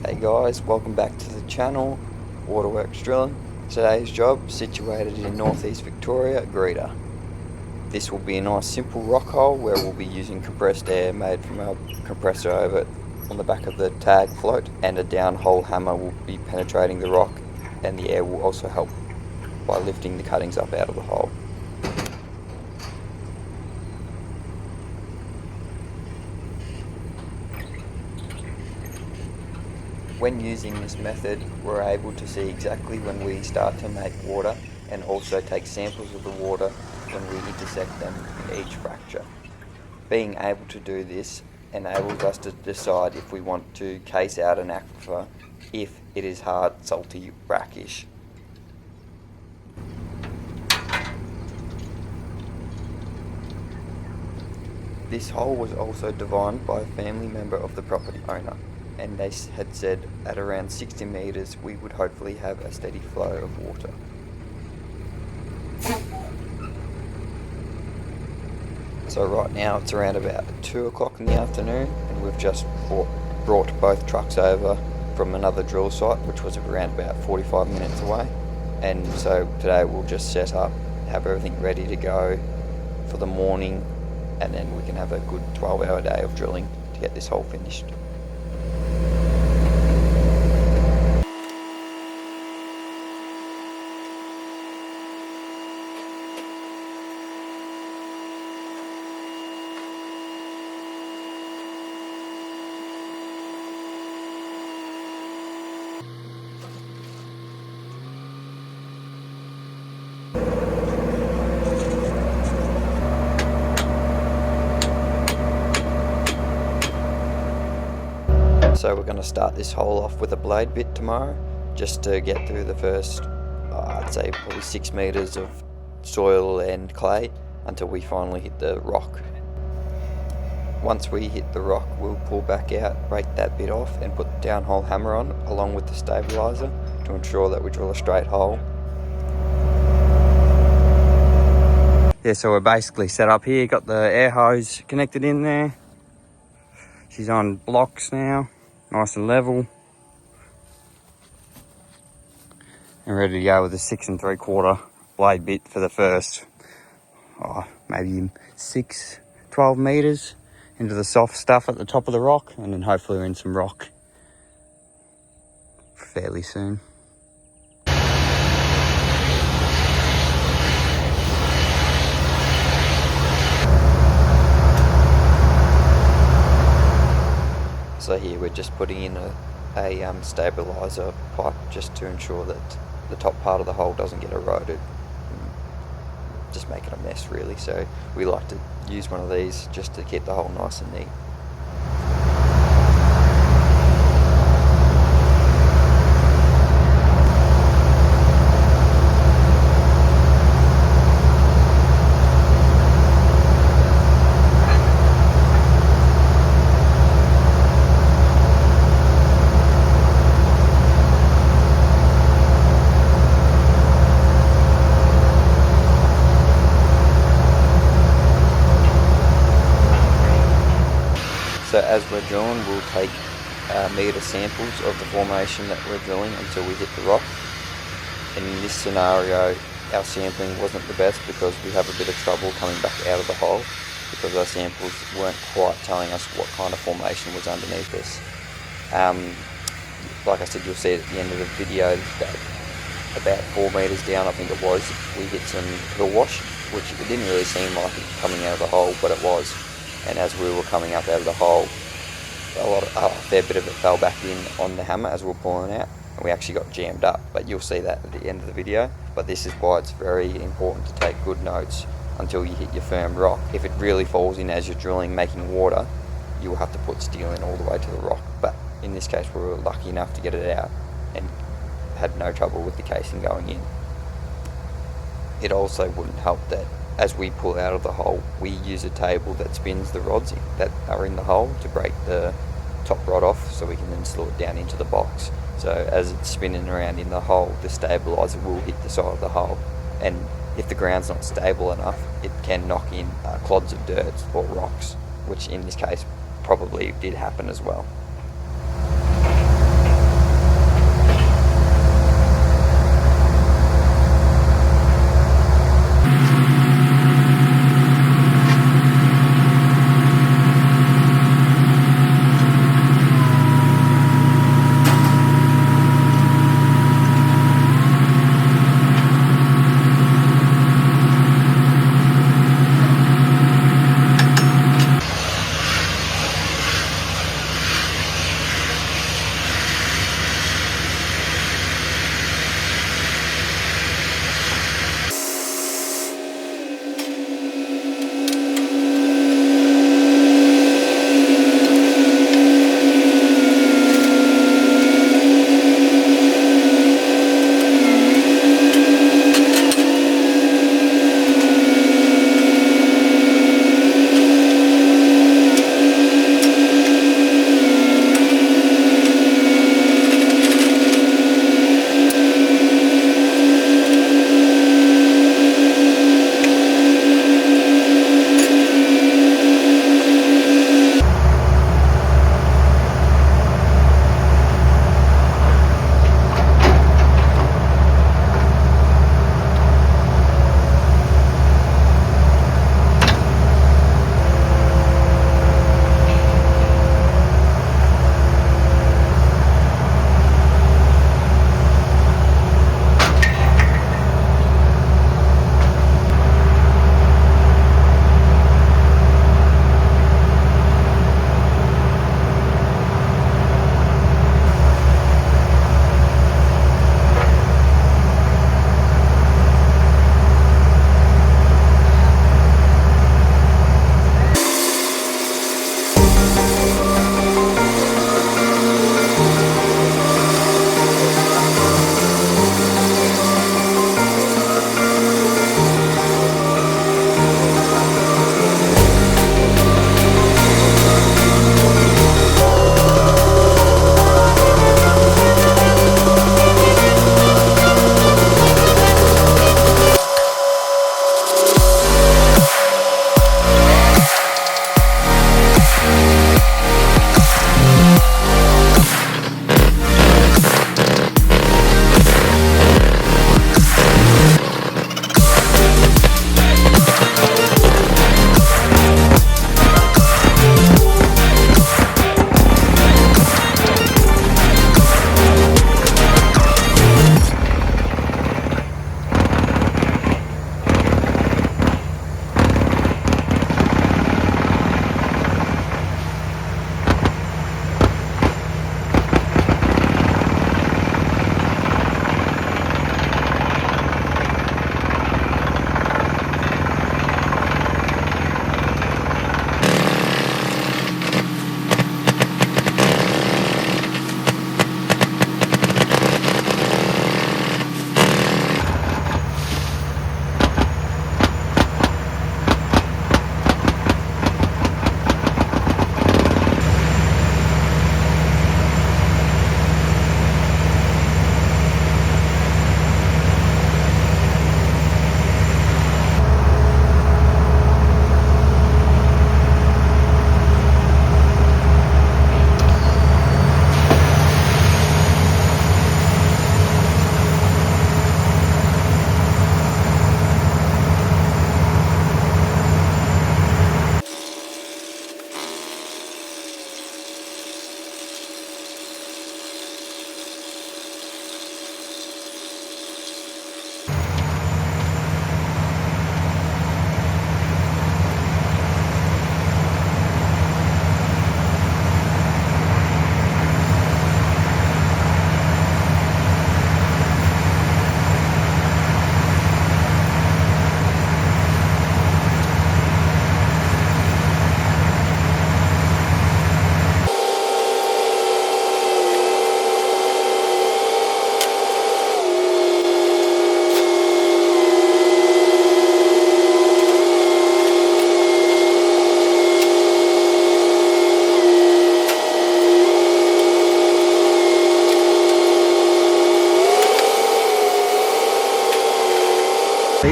Hey guys, welcome back to the channel, Waterworks Drilling. Today's job situated in northeast Victoria, Greta. This will be a nice simple rock hole where we'll be using compressed air made from our compressor over on the back of the tag float, and a downhole hammer will be penetrating the rock, and the air will also help by lifting the cuttings up out of the hole. When using this method, we're able to see exactly when we start to make water and also take samples of the water when we intersect them in each fracture. Being able to do this enables us to decide if we want to case out an aquifer if it is hard, salty, brackish. This hole was also divined by a family member of the property owner, and they had said at around 60 metres we would hopefully have a steady flow of water. So right now it's around about 2 o'clock in the afternoon, and we've just brought both trucks over from another drill site which was around about 45 minutes away, and so today we'll just set up, have everything ready to go for the morning, and then we can have a good 12-hour day of drilling to get this hole finished. So we're going to start this hole off with a blade bit tomorrow, just to get through the first, I'd say probably 6 metres of soil and clay until we finally hit the rock. Once we hit the rock, we'll pull back out, break that bit off and put the downhole hammer on along with the stabiliser to ensure that we drill a straight hole. Yeah, so we're basically set up here, got the air hose connected in there. She's on blocks now. Nice and level, and ready to go with a 6 3/4 blade bit for the first maybe 12 metres into the soft stuff at the top of the rock, and then hopefully we're in some rock fairly soon. So here we're just putting in a stabiliser pipe just to ensure that the top part of the hole doesn't get eroded, just make it a mess really. So we like to use one of these just to keep the hole nice and neat. So as we're drilling, we'll take metre samples of the formation that we're drilling until we hit the rock. And in this scenario, our sampling wasn't the best because we have a bit of trouble coming back out of the hole because our samples weren't quite telling us what kind of formation was underneath us. Like I said, you'll see at the end of the video that about 4 metres down, I think it was, we hit some hill wash, which it didn't really seem like it coming out of the hole, but it was. And as we were coming up out of the hole, a fair bit of it fell back in on the hammer as we were pulling out, and we actually got jammed up, but you'll see that at the end of the video. But this is why it's very important to take good notes until you hit your firm rock. If it really falls in as you're drilling, making water, you will have to put steel in all the way to the rock. But in this case, we were lucky enough to get it out and had no trouble with the casing going in. It also wouldn't help that as we pull out of the hole, we use a table that spins the rods that are in the hole to break the top rod off so we can then slow it down into the box. So as it's spinning around in the hole, the stabiliser will hit the side of the hole, and if the ground's not stable enough, it can knock in clods of dirt or rocks, which in this case probably did happen as well.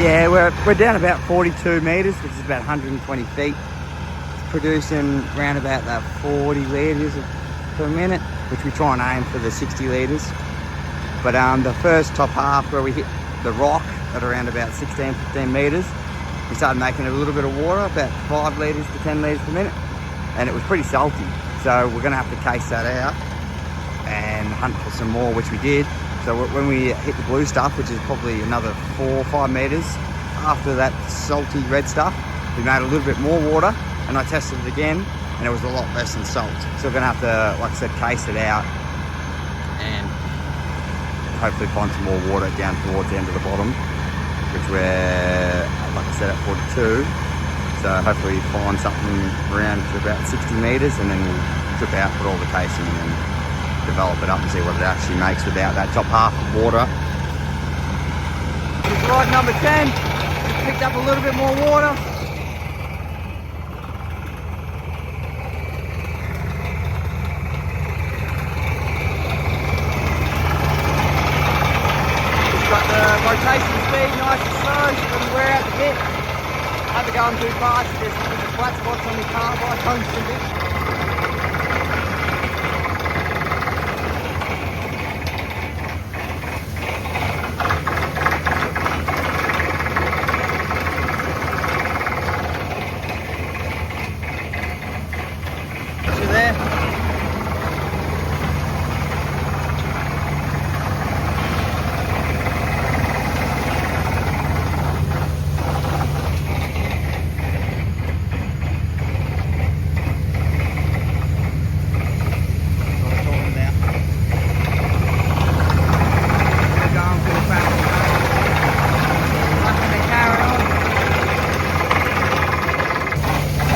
yeah, we're down about 42 metres, which is about 120 feet. It's producing around about that 40 litres per minute, which we try and aim for the 60 litres. But the first top half where we hit the rock at around about 16, 15 metres, we started making a little bit of water, about 5 litres to 10 litres per minute, and it was pretty salty. So we're gonna have to case that out and hunt for some more, which we did. So when we hit the blue stuff, which is probably another 4 or 5 metres after that salty red stuff, we made a little bit more water, and I tested it again, and it was a lot less than salt. So we're gonna have to, like I said, case it out and hopefully find some more water down towards the end of the bottom, which we're, like I said, at 42. So hopefully find something around to about 60 metres, and then we'll trip out, put all the casing in, and develop it up and see what it actually makes without that top half of water. This is rod number 10. Just picked up a little bit more water. Rotation speed nice and slow, so doesn't wear out the bit. I have to go too fast, there's flat spots on the car by tungsten bit.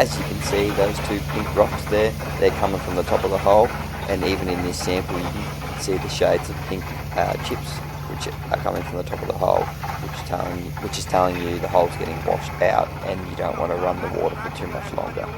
As you can see, those two pink rocks there, they're coming from the top of the hole, and even in this sample you can see the shades of pink chips which are coming from the top of the hole, which is telling you the hole's getting washed out and you don't want to run the water for too much longer.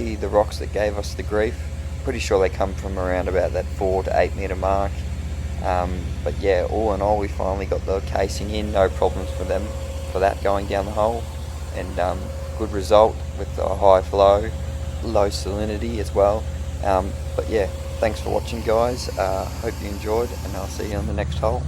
they the rocks that gave us the grief. Pretty sure they come from around about that 4 to 8 metre mark. But yeah, all in all, we finally got the casing in, no problems for that going down the hole, and good result with a high flow, low salinity as well. But yeah, thanks for watching, guys. Hope you enjoyed, and I'll see you on the next hole.